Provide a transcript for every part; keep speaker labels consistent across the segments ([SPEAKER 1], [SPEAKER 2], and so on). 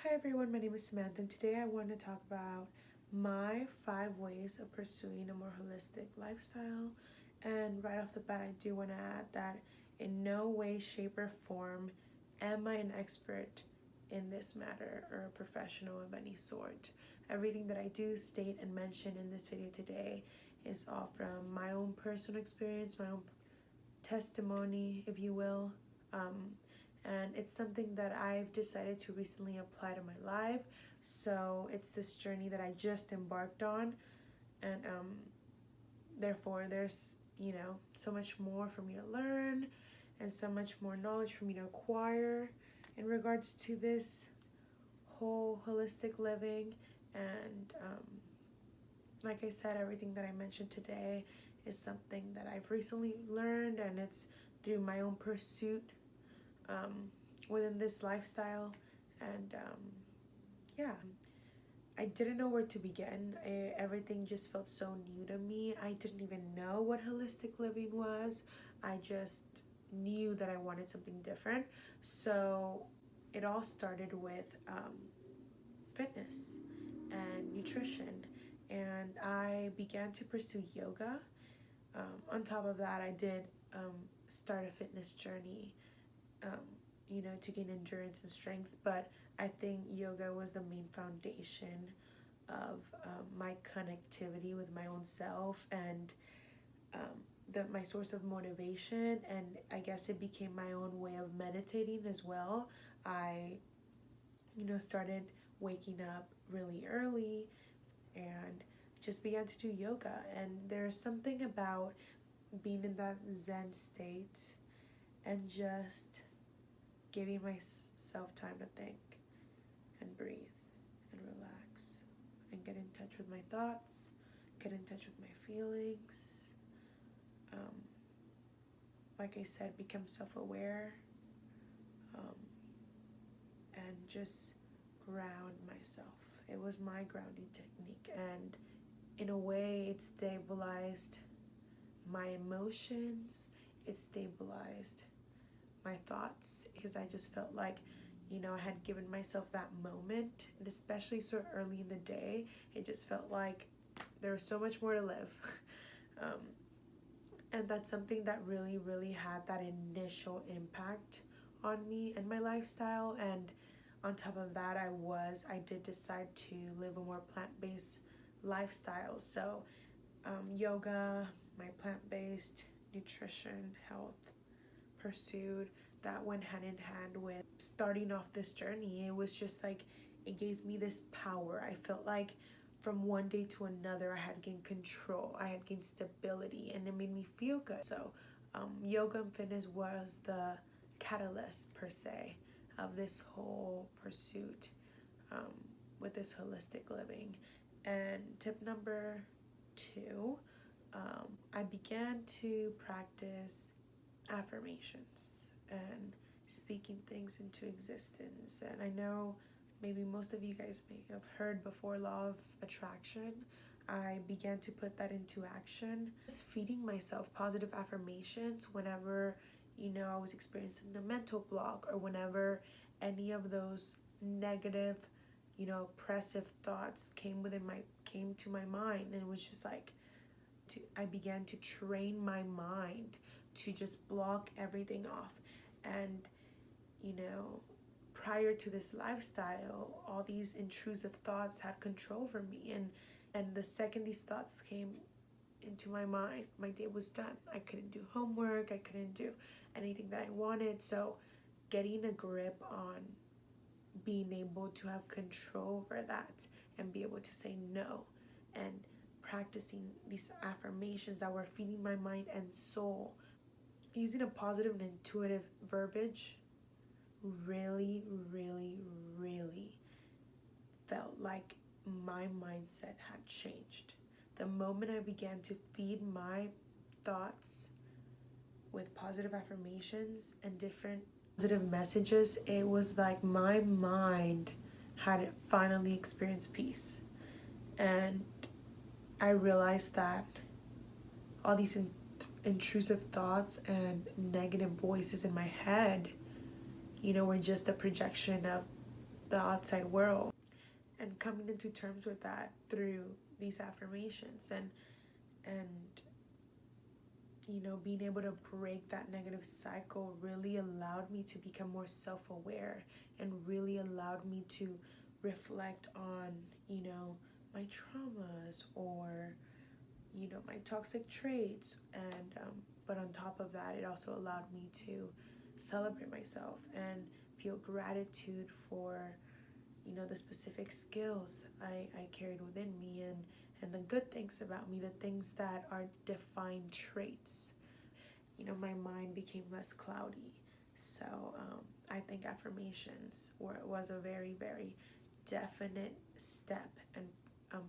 [SPEAKER 1] Hi everyone, my name is Samantha and today I want to talk about my 5 ways of pursuing a more holistic lifestyle. And right off the bat, I do want to add that in no way, shape, or form am I an expert in this matter or a professional of any sort. Everything that I do state and mention in this video today is all from my own personal experience, my own testimony, if you will. Um, and it's something that I've decided to recently apply to my life. So it's this journey that I just embarked on, and therefore there's so much more for me to learn, and so much more knowledge for me to acquire in regards to this whole holistic living. And like I said, everything that I mentioned today is something that I've recently learned, and it's through my own pursuit within this lifestyle. And yeah, I didn't know where to begin. Everything just felt so new to me. I didn't even know what holistic living was. I just knew that I wanted something different. So it all started with fitness and nutrition, and I began to pursue yoga. On top of that, I did start a fitness journey, to gain endurance and strength. But I think yoga was the main foundation of my connectivity with my own self, and my source of motivation. And I guess it became my own way of meditating as well. I, started waking up really early and just began to do yoga. And there's something about being in that Zen state and just giving myself time to think and breathe and relax and get in touch with my thoughts, get in touch with my feelings. Like I said, become self-aware, and just ground myself. It was my grounding technique, and in a way it stabilized my emotions, it stabilized my thoughts, because I just felt like I had given myself that moment, and especially so early in the day, it just felt like there was so much more to live. And that's something that really had that initial impact on me and my lifestyle. And on top of that, I did decide to live a more plant-based lifestyle. So yoga, my plant-based nutrition, health pursued, that went hand in hand with starting off this journey. It was just like, it gave me this power. I felt like from one day to another, I had gained control, I had gained stability, and it made me feel good. So yoga and fitness was the catalyst, per se, of this whole pursuit with this holistic living. And tip number 2, I began to practice affirmations and speaking things into existence. And I know maybe most of you guys may have heard before law of attraction. I began to put that into action, just feeding myself positive affirmations whenever I was experiencing a mental block, or whenever any of those negative oppressive thoughts came to my mind. And it was just like, I began to train my mind to just block everything off. And prior to this lifestyle, all these intrusive thoughts had control over me, and the second these thoughts came into my mind, my day was done. I couldn't do homework, I couldn't do anything that I wanted. So getting a grip on being able to have control over that and be able to say no, and practicing these affirmations that were feeding my mind and soul, using a positive and intuitive verbiage, really felt like my mindset had changed. The moment I began to feed my thoughts with positive affirmations and different positive messages, it was like my mind had finally experienced peace. And I realized that all these intrusive thoughts and negative voices in my head, were just a projection of the outside world, and coming into terms with that through these affirmations, and you know, being able to break that negative cycle really allowed me to become more self-aware, and really allowed me to reflect on, you know, my traumas, or, you know, my toxic traits. And but on top of that, it also allowed me to celebrate myself and feel gratitude for, you know, the specific skills I carried within me, and the good things about me, the things that are defined traits. You know, my mind became less cloudy. So I think affirmations was a very, very definite step and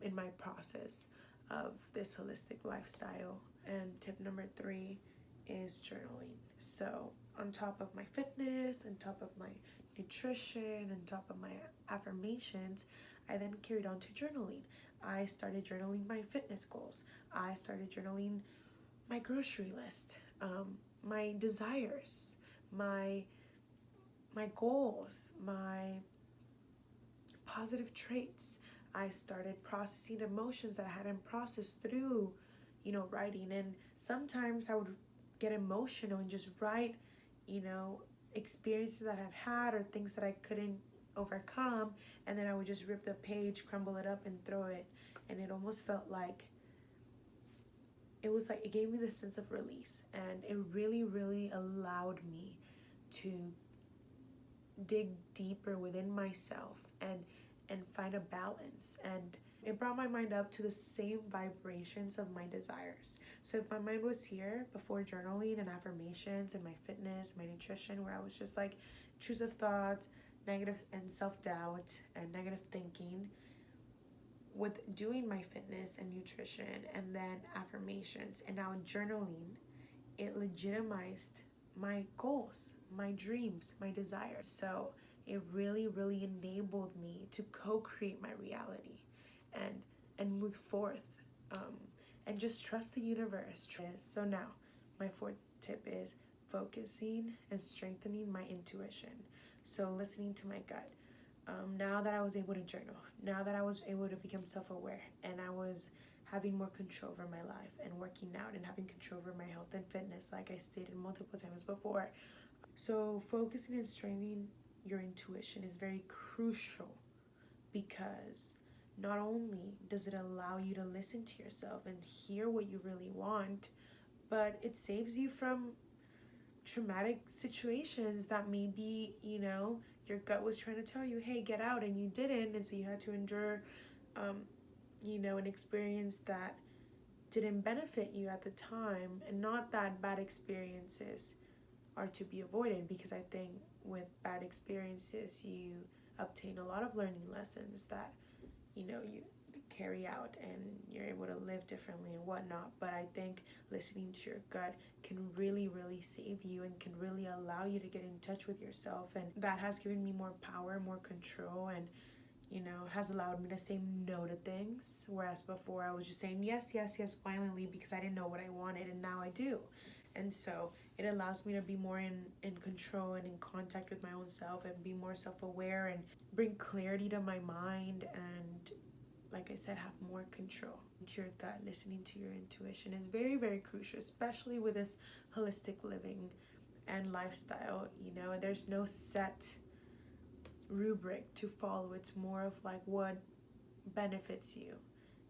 [SPEAKER 1] in my process of this holistic lifestyle. And tip number 3 is journaling. So on top of my fitness, on top of my nutrition, on top of my affirmations, I then carried on to journaling. I started journaling my fitness goals. I started journaling my grocery list, my desires, my goals, my positive traits. I started processing emotions that I hadn't processed through, you know, writing. And sometimes I would get emotional and just write, you know, experiences that I had or things that I couldn't overcome, and then I would just rip the page, crumble it up, and throw it. And it almost felt like it gave me this sense of release, and it really, really allowed me to dig deeper within myself and find a balance. And it brought my mind up to the same vibrations of my desires. So if my mind was here before journaling and affirmations and my fitness, my nutrition, where I was just like intrusive thoughts, negative and self-doubt and negative thinking, with doing my fitness and nutrition and then affirmations and now journaling, it legitimized my goals, my dreams, my desires. So it really, really enabled me to co-create my reality and move forth, and just trust the universe. So now my 4th tip is focusing and strengthening my intuition. So listening to my gut. Now that I was able to journal, now that I was able to become self-aware, and I was having more control over my life and working out and having control over my health and fitness, like I stated multiple times before. So focusing and strengthening your intuition is very crucial, because not only does it allow you to listen to yourself and hear what you really want, but it saves you from traumatic situations that maybe, you know, your gut was trying to tell you, hey, get out, and you didn't, and so you had to endure, you know, an experience that didn't benefit you at the time. And not that bad experiences are to be avoided, because I think with bad experiences you obtain a lot of learning lessons that, you know, you carry out and you're able to live differently and whatnot. But I think listening to your gut can really, really save you and can really allow you to get in touch with yourself. And that has given me more power, more control, and, you know, has allowed me to say no to things. Whereas before I was just saying yes, yes, yes violently because I didn't know what I wanted, and now I do. And so it allows me to be more in control and in contact with my own self, and be more self-aware and bring clarity to my mind, and, like I said, have more control. To your gut, listening to your intuition is very, very crucial, especially with this holistic living and lifestyle. You know, there's no set rubric to follow. It's more of like what benefits you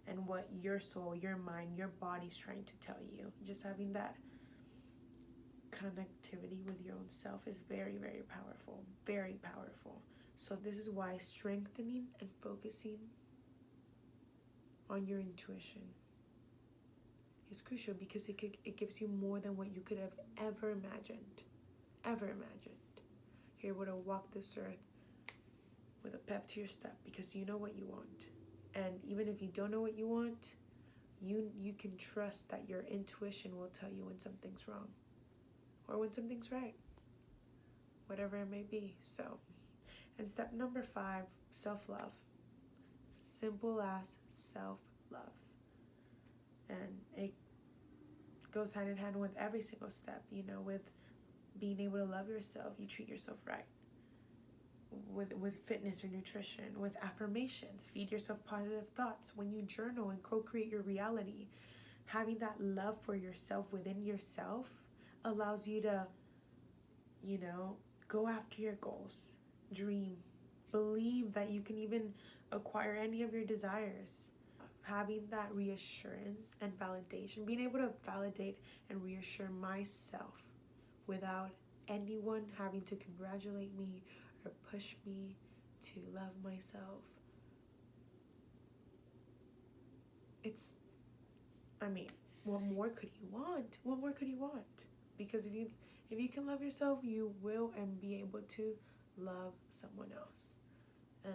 [SPEAKER 1] and what your soul, your mind, your body's trying to tell you. Just having that connectivity with your own self is very, very powerful, very powerful. So this is why strengthening and focusing on your intuition is crucial, because it gives you more than what you could have ever imagined. You're able to walk this earth with a pep to your step, because you know what you want. And even if you don't know what you want, you can trust that your intuition will tell you when something's wrong or when something's right, whatever it may be. So, and step number 5, self-love. Simple as self-love. And it goes hand in hand with every single step, you know, with being able to love yourself. You treat yourself right. with fitness or nutrition, with affirmations. Feed yourself positive thoughts. When you journal and co-create your reality, having that love for yourself within yourself allows you to, go after your goals, dream, believe that you can even acquire any of your desires. Having that reassurance and validation, being able to validate and reassure myself without anyone having to congratulate me or push me to love myself. What more could you want? What more could you want? Because if you can love yourself, you will and be able to love someone else and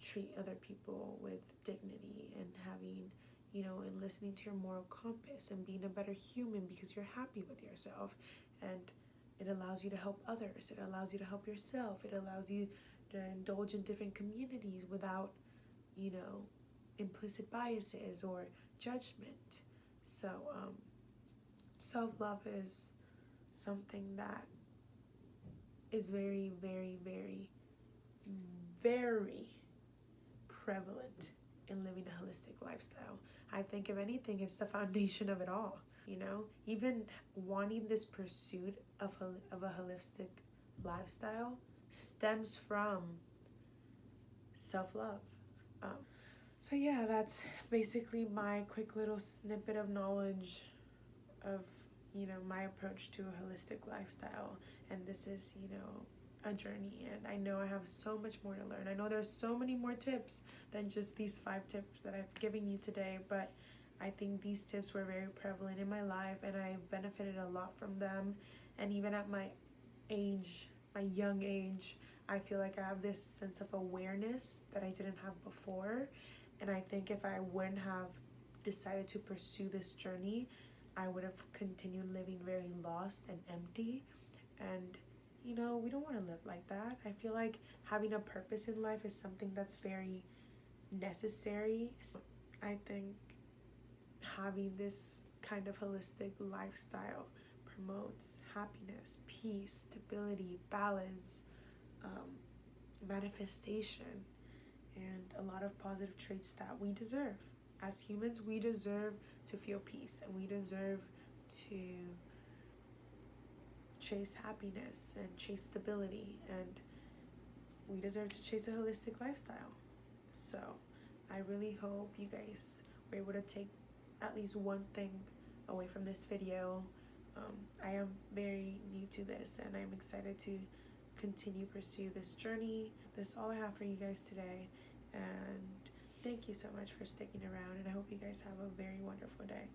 [SPEAKER 1] treat other people with dignity and having, and listening to your moral compass and being a better human because you're happy with yourself. And it allows you to help others. It allows you to help yourself. It allows you to indulge in different communities without, implicit biases or judgment. So, self-love is something that is very, very, very, very prevalent in living a holistic lifestyle. I think if anything, it's the foundation of it all. Even wanting this pursuit of a holistic lifestyle stems from self-love. So yeah, that's basically my quick little snippet of knowledge of, my approach to a holistic lifestyle. And this is, a journey, and I know I have so much more to learn. I know there's so many more tips than just these 5 tips that I've given you today, but I think these tips were very prevalent in my life and I benefited a lot from them. And even at my young age, I feel like I have this sense of awareness that I didn't have before. And I think if I wouldn't have decided to pursue this journey, I would have continued living very lost and empty. And we don't want to live like that. I feel like having a purpose in life is something that's very necessary. So I think having this kind of holistic lifestyle promotes happiness, peace, stability, balance, manifestation, and a lot of positive traits that we deserve. As humans, we deserve to feel peace, and we deserve to chase happiness and chase stability, and we deserve to chase a holistic lifestyle. So I really hope you guys were able to take at least one thing away from this video. I am very new to this and I'm excited to continue pursue this journey. That's all I have for you guys today, and thank you so much for sticking around, and I hope you guys have a very wonderful day.